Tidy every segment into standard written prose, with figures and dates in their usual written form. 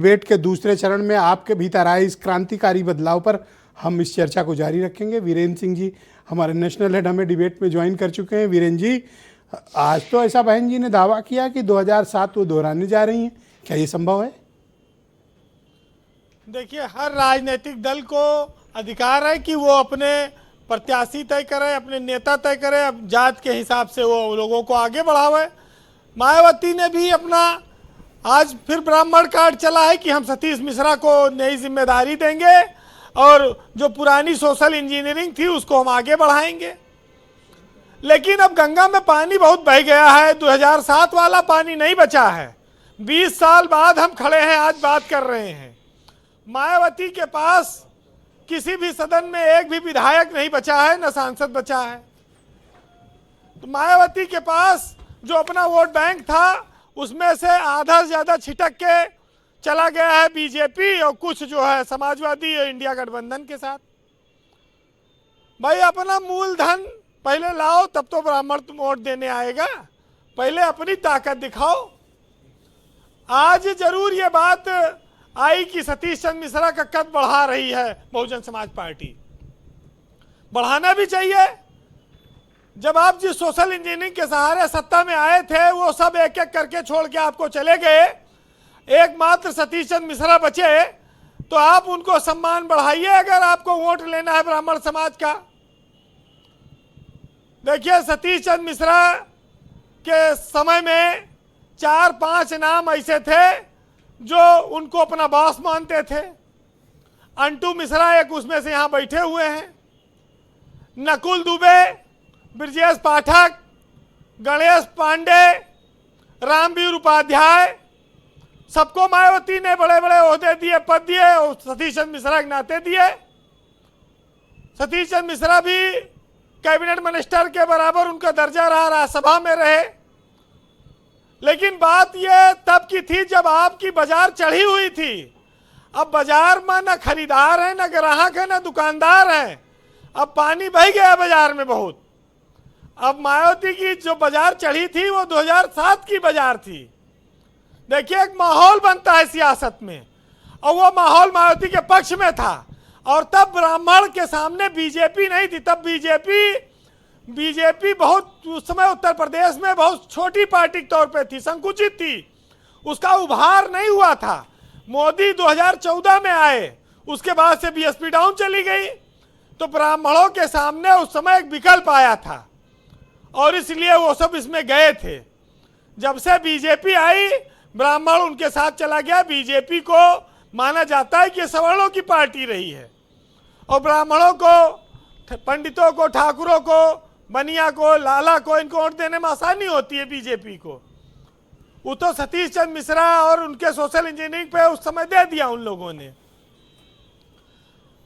Debate के दूसरे चरण में आपके भीतर आए इस क्रांतिकारी बदलाव पर हम इस चर्चा को जारी रखेंगे। वीरेंद्र सिंह जी हमारे नेशनल हेड हमें डिबेट में ज्वाइन कर चुके हैं। वीरेंद्र जी, आज तो ऐसा बहन जी ने दावा किया कि 2007 वो दोहराने जा रही हैं, क्या ये संभव है? देखिए, हर राजनीतिक दल को अधिकार है कि वो अपने प्रत्याशी तय करे, अपने नेता तय करे, अब जात के हिसाब से वो लोगों को आगे बढ़ावे। मायावती ने भी अपना आज फिर ब्राह्मण कार्ड चला है कि हम सतीश मिश्रा को नई जिम्मेदारी देंगे और जो पुरानी सोशल इंजीनियरिंग थी उसको हम आगे बढ़ाएंगे। लेकिन अब गंगा में पानी बहुत बह गया है, 2007 वाला पानी नहीं बचा है। 20 साल बाद हम खड़े हैं, आज बात कर रहे हैं। मायावती के पास किसी भी सदन में एक भी विधायक नहीं बचा है, न सांसद बचा है। तो मायावती के पास जो अपना वोट बैंक था उसमें से आधा से ज्यादा छिटक के चला गया है बीजेपी और कुछ जो है समाजवादी और इंडिया गठबंधन के साथ। भाई, अपना मूलधन पहले लाओ, तब तो ब्राह्मण वोट देने आएगा। पहले अपनी ताकत दिखाओ। आज जरूर ये बात आई कि सतीश चंद्र मिश्रा का कद बढ़ा रही है बहुजन समाज पार्टी। बढ़ाना भी चाहिए। जब आप जिस सोशल इंजीनियरिंग के सहारे सत्ता में आए थे वो सब एक एक करके छोड़ के आपको चले गए, एकमात्र सतीश चंद्र मिश्रा बचे, तो आप उनको सम्मान बढ़ाइए अगर आपको वोट लेना है ब्राह्मण समाज का। देखिए, सतीश चंद्र मिश्रा के समय में 4-5 नाम ऐसे थे जो उनको अपना बॉस मानते थे। अंटू मिश्रा एक उसमें से यहां बैठे हुए हैं। नकुल दुबे, ब्रजेश पाठक, गणेश पांडे, रामवीर उपाध्याय, सबको मायावती ने बड़े बड़े ओहदे दिए, पद दिए और सतीश चंद्र मिश्रा के नाते दिए। सतीश चंद्र मिश्रा भी कैबिनेट मिनिस्टर के बराबर उनका दर्जा रहा, राज्यसभा में रहे। लेकिन बात यह तब की थी जब आपकी बाजार चढ़ी हुई थी। अब बाजार में न खरीदार है, न ग्राहक है, न दुकानदार है। अब पानी बह गया बाजार में बहुत। अब मायावती की जो बाजार चढ़ी थी वो 2007 की बाजार थी। देखिए, एक माहौल बनता है सियासत में और वो माहौल मायावती के पक्ष में था। और तब ब्राह्मण के सामने बीजेपी नहीं थी। तब बीजेपी बहुत उस समय उत्तर प्रदेश में बहुत छोटी पार्टी के तौर पे थी, संकुचित थी, उसका उभार नहीं हुआ था। मोदी 2014 में आए, उसके बाद से बीएसपी डाउन चली गई, तो ब्राह्मणों के सामने उस समय एक विकल्प आया था और इसलिए वो सब इसमें गए थे। जब से बीजेपी आई, ब्राह्मण उनके साथ चला गया। बीजेपी को माना जाता है कि सवर्णों की पार्टी रही है और ब्राह्मणों को, पंडितों को, ठाकुरों को, बनिया को, लाला को, इनको वोट देने में आसानी होती है बीजेपी को। वो तो सतीश चंद्र मिश्रा और उनके सोशल इंजीनियरिंग पे उस समय दे दिया उन लोगों ने।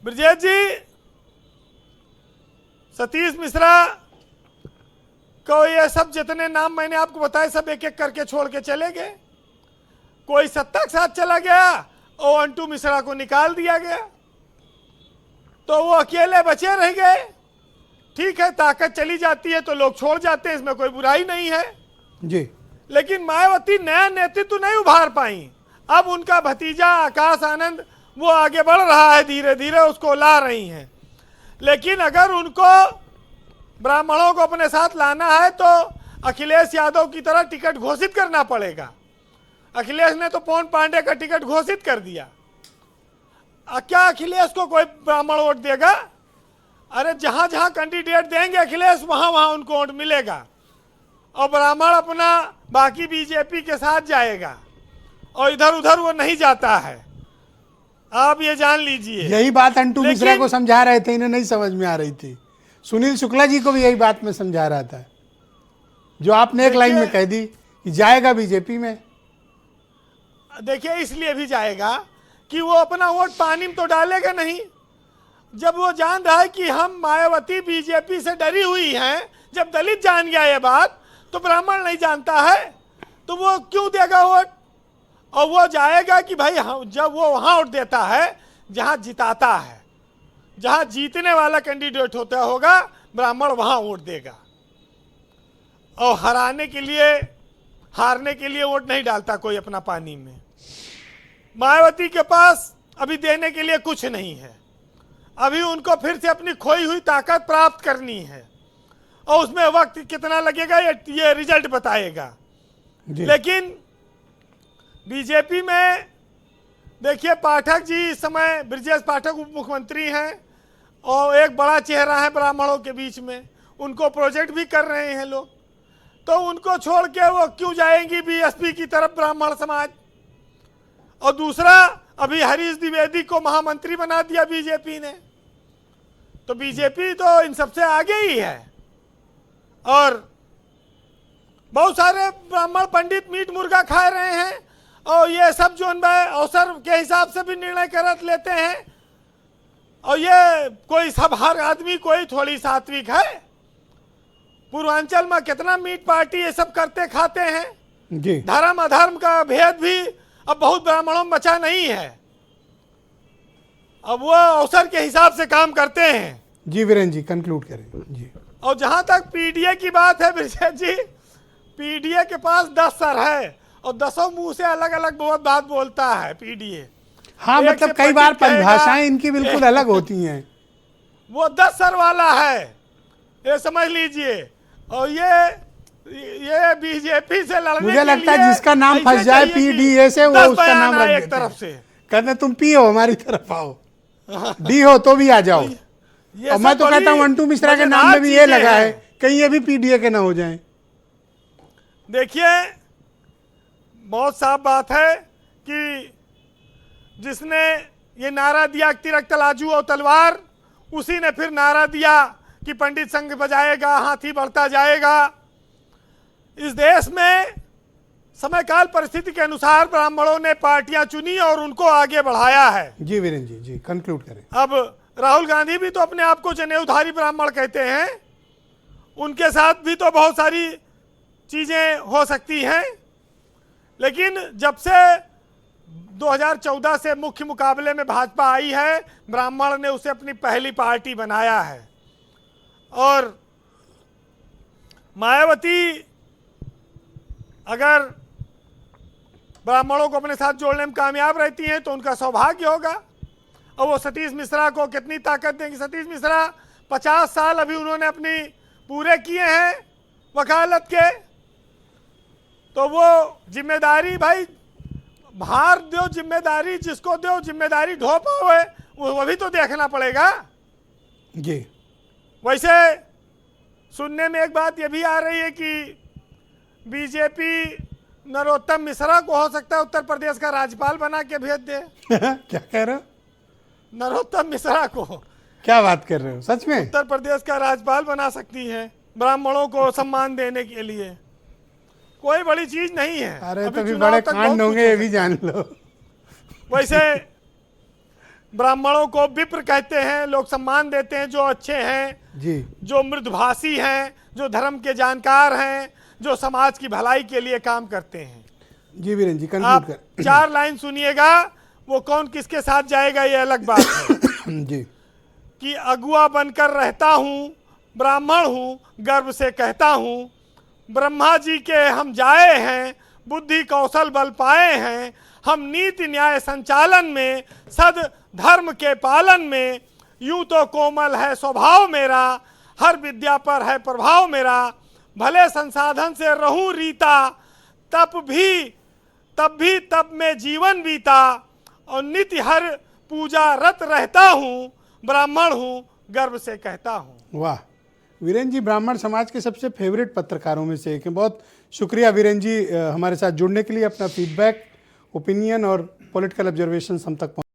ब्रजेश जी, सतीश मिश्रा को ये सब जितने नाम मैंने आपको बताए सब एक एक करके छोड़ के चले गए। कोई सत्ता के साथ चला गया और अंटू मिश्रा को निकाल दिया गया, तो वो अकेले बचे रह गए। ठीक है, ताकत चली जाती है तो लोग छोड़ जाते हैं, इसमें कोई बुराई नहीं है जी। लेकिन मायावती नया नेतृत्व नहीं उभार पाई। अब उनका भतीजा आकाश आनंद वो आगे बढ़ रहा है, धीरे धीरे उसको ला रही हैं। लेकिन अगर उनको ब्राह्मणों को अपने साथ लाना है तो अखिलेश यादव की तरह टिकट घोषित करना पड़ेगा। अखिलेश ने तो पवन पांडे का टिकट घोषित कर दिया। क्या अखिलेश को कोई ब्राह्मण वोट देगा? अरे, जहां जहां कैंडिडेट देंगे अखिलेश, वहां वहां उनको वोट मिलेगा और ब्राह्मण अपना बाकी बीजेपी के साथ जाएगा और इधर उधर वो नहीं जाता है। आप ये जान लीजिए। यही बात अंटू मिश्रा को समझा रहे थे, इन्हें नहीं समझ में आ रही थी। सुनील शुक्ला जी को भी यही बात में समझा रहा था, जो आपने एक लाइन में कह दी कि जाएगा बीजेपी में। देखिए, इसलिए भी जाएगा कि वो अपना वोट पानी में तो डालेगा नहीं। जब वो जान रहा है कि हम मायावती बीजेपी से डरी हुई हैं, जब दलित जान गया ये बात, तो ब्राह्मण नहीं जानता है, तो वो क्यों देगा वोट? और वो जाएगा कि भाई जब वो वहां वोट देता है जहां जिताता है, जहां जीतने वाला कैंडिडेट होता होगा, ब्राह्मण वहां वोट देगा। और हारने के लिए वोट नहीं डालता कोई अपना पानी में। मायावती के पास अभी देने के लिए कुछ नहीं है। अभी उनको फिर से अपनी खोई हुई ताकत प्राप्त करनी है और उसमें वक्त कितना लगेगा ये रिजल्ट बताएगा। लेकिन बीजेपी में देखिए, पाठक जी इस समय, ब्रजेश पाठक उप मुख्यमंत्री हैं और एक बड़ा चेहरा है ब्राह्मणों के बीच में, उनको प्रोजेक्ट भी कर रहे हैं लोग, तो उनको छोड़ के वो क्यों जाएंगी बीएसपी की तरफ ब्राह्मण समाज। और दूसरा, अभी हरीश द्विवेदी को महामंत्री बना दिया बीजेपी ने, तो बीजेपी तो इन सबसे आगे ही है। और बहुत सारे ब्राह्मण पंडित मीट मुर्गा खा रहे हैं और ये सब जो अवसर के हिसाब से भी निर्णय कर लेते हैं। और ये कोई सब हर आदमी कोई थोड़ी सात्विक है। पूर्वांचल में कितना मीट पार्टी ये सब करते खाते हैं जी। धर्म अधर्म का भेद भी अब बहुत ब्राह्मणों में बचा नहीं है। अब वो अवसर के हिसाब से काम करते हैं। जी वीरेंद्र जी, कंक्लूड करें जी। और जहां तक पीडीए की बात है ब्रजेश जी, पीडीए के पास 10 सर है और 10 मुंह से अलग अलग बहुत बात बोलता है पीडीए। हाँ, मतलब कई बार परिभाषाएं इनकी बिल्कुल अलग होती हैं। वो 10 सर वाला है, ये समझ लीजिए। और ये बीजेपी से लड़ने मुझे लगता है जिसका नाम फंस जाए पीडीए से वो उसका नाम रख एक तरफ से कहते तुम पी हो हमारी तरफ आओ, डी हो तो भी आ जाओ। और मैं तो कहता हूँ मंटू मिश्रा के नाम में भी ये लगा है, कहीं ये भी पीडीए के ना हो जाएं। देखिए, बहुत साफ बात है कि जिसने ये नारा दिया तिरक तलाजू और तलवार, उसी ने फिर नारा दिया कि पंडित संघ बजाएगा, हाथी बढ़ता जाएगा। इस देश में समय काल परिस्थिति के अनुसार ब्राह्मणों ने पार्टियां चुनी और उनको आगे बढ़ाया है। जी वीरेंद्र जी, जी कंक्लूड करें। अब राहुल गांधी भी तो अपने आप को जनेऊधारी ब्राह्मण कहते हैं, उनके साथ भी तो बहुत सारी चीजें हो सकती हैं। लेकिन जब से 2014 से मुख्य मुकाबले में भाजपा आई है, ब्राह्मण ने उसे अपनी पहली पार्टी बनाया है। और मायावती अगर ब्राह्मणों को अपने साथ जोड़ने में कामयाब रहती हैं तो उनका सौभाग्य होगा। और वो सतीश मिश्रा को कितनी ताकत देंगी। सतीश मिश्रा 50 साल अभी उन्होंने अपनी पूरे किए हैं वकालत के, तो वो जिम्मेदारी, भाई भार दो, जिम्मेदारी जिसको दो, जिम्मेदारी ढो पाओ, वो भी तो देखना पड़ेगा जी। वैसे सुनने में एक बात ये भी आ रही है कि बीजेपी नरोत्तम मिश्रा को हो सकता है उत्तर प्रदेश का राज्यपाल बना के भेज दे। क्या कह रहे हो? नरोत्तम मिश्रा को क्या बात कर रहे हो, सच में? उत्तर प्रदेश का राज्यपाल बना सकती है ब्राह्मणों को सम्मान देने के लिए। कोई बड़ी चीज नहीं है। अरे तभी बड़े कांड होंगे, ये भी जान लो। वैसे ब्राह्मणों को विप्र कहते हैं, लोग सम्मान देते हैं जो अच्छे हैं जी, जो मृदुभाषी हैं, जो धर्म के जानकार हैं, जो समाज की भलाई के लिए काम करते हैं। जी वीरेंद्र जी, आप 4 लाइन सुनिएगा, वो कौन किसके साथ जाएगा ये अलग बात है। जी। कि अगुआ बनकर रहता हूँ, ब्राह्मण हूँ, गर्व से कहता हूँ, ब्रह्मा जी के हम जाए हैं, बुद्धि कौशल बल पाए हैं, हम नीति न्याय संचालन में, सद धर्म के पालन में, यूं तो कोमल है स्वभाव मेरा, हर विद्या पर है प्रभाव मेरा, भले संसाधन से रहूं रीता, तब में जीवन बीता, और नित्य हर पूजा रत रहता हूँ, ब्राह्मण हूँ, गर्व से कहता हूँ। वाह, वीरेंद्र जी ब्राह्मण समाज के सबसे फेवरेट पत्रकारों में से एक हैं। बहुत शुक्रिया वीरेंद्र जी हमारे साथ जुड़ने के लिए, अपना फीडबैक, ओपिनियन और पॉलिटिकल ऑब्जर्वेशन हम तक